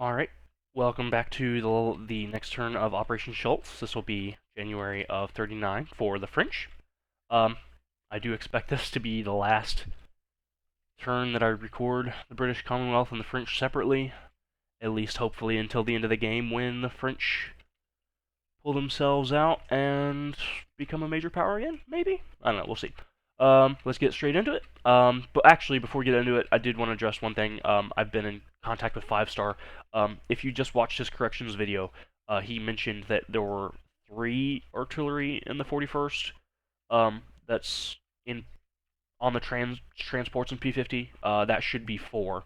Alright, welcome back to the next turn of Operation Schultz. This will be January of 39 for the French. Um, I do expect this to be the last turn that I record the British Commonwealth and the French separately, at least hopefully until the end of the game when the French pull themselves out and become a major power again, maybe? I don't know, we'll see. Let's get straight into it. But actually, before we get into it, I did want to address one thing. I've been in contact with 5-Star. If you just watched his corrections video, he mentioned that there were 3 artillery in the 41st. That's in on the transports in P50. That should be 4.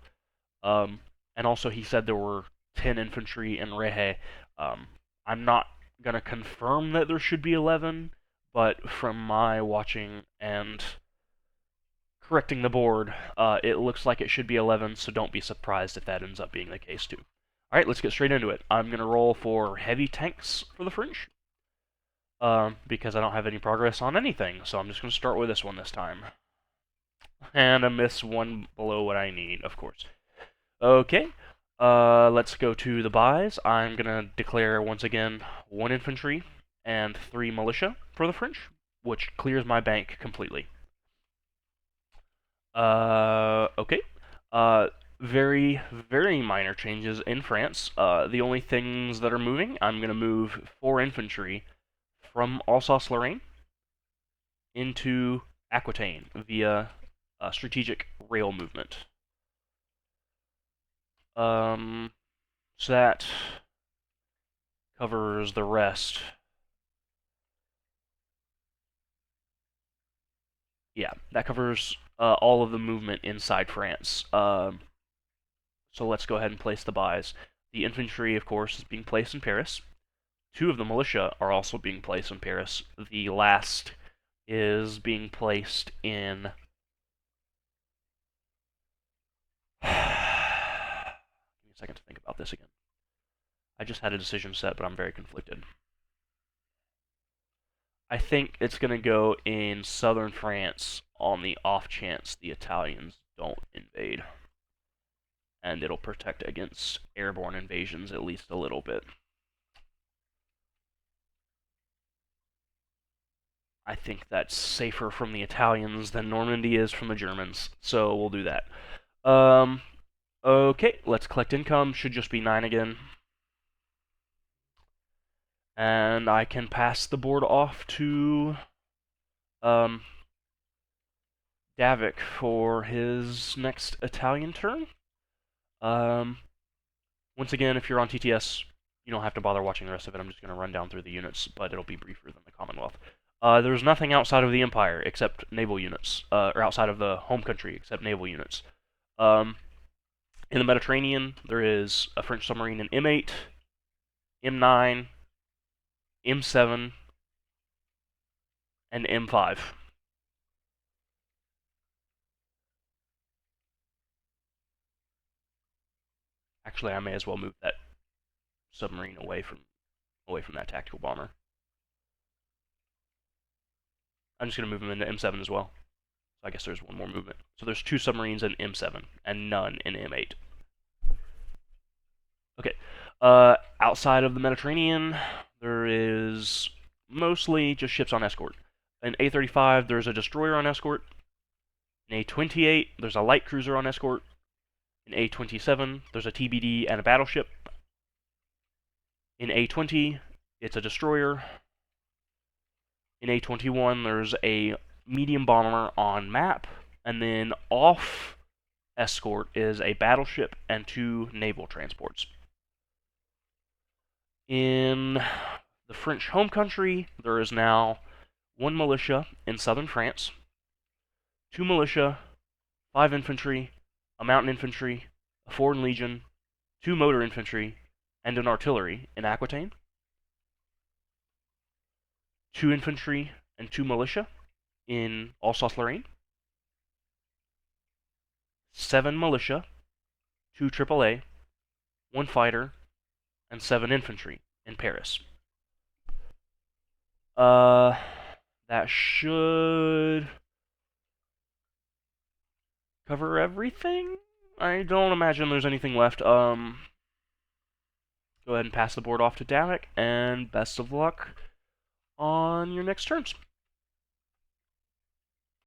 Um, and also he said there were 10 infantry in Rehe. I'm not gonna confirm that there should be 11, but from my watching and correcting the board, it looks like it should be 11, so don't be surprised if that ends up being the case too. Alright, let's get straight into it. I'm going to roll for heavy tanks for the French, because I don't have any progress on anything, so I'm just going to start with this one this time. And I miss one below what I need, of course. Okay, let's go to the buys. I'm going to declare, once again, 1 infantry and 3 militia for the French, which clears my bank completely. Okay. Very, very minor changes in France. The only things that are moving, I'm going to move 4 infantry from Alsace-Lorraine into Aquitaine via strategic rail movement. So that covers the rest. Yeah, that covers all of the movement inside France. So let's go ahead and place the buys. The infantry, of course, is being placed in Paris. 2 of the militia are also being placed in Paris. The last is being placed in... Give me a second to think about this again. I just had a decision set, but I'm very conflicted. I think it's going to go in southern France on the off chance the Italians don't invade. And it'll protect against airborne invasions at least a little bit. I think that's safer from the Italians than Normandy is from the Germans, so we'll do that. Okay, let's collect income. Should just be 9 again. And I can pass the board off to Davik for his next Italian turn. Once again, if you're on TTS, you don't have to bother watching the rest of it. I'm just going to run down through the units, but it'll be briefer than the Commonwealth. There's nothing outside of the Empire except naval units, or outside of the home country except naval units. In the Mediterranean, there is a French submarine in M8, M9, M7, and M5. Actually, I may as well move that submarine away from that tactical bomber. I'm just going to move him into M7 as well. So I guess there's one more movement. So there's 2 submarines in M7 and none in M8. Okay. Outside of the Mediterranean, there is mostly just ships on escort. In A35, there's a destroyer on escort. In A28, there's a light cruiser on escort. In A27, there's a TBD and a battleship. In A20, it's a destroyer. In A21, there's a medium bomber on map. And then off escort is a battleship and 2 naval transports. In the French home country, there is now 1 militia in southern France, 2 militia, 5 infantry, a mountain infantry, a foreign legion, 2 motor infantry, and an artillery in Aquitaine, 2 infantry and 2 militia in Alsace-Lorraine, 7 militia, 2 AAA, 1 fighter, and 7 infantry in Paris. That should cover everything? I don't imagine there's anything left. go ahead and pass the board off to Davik, and best of luck on your next turns.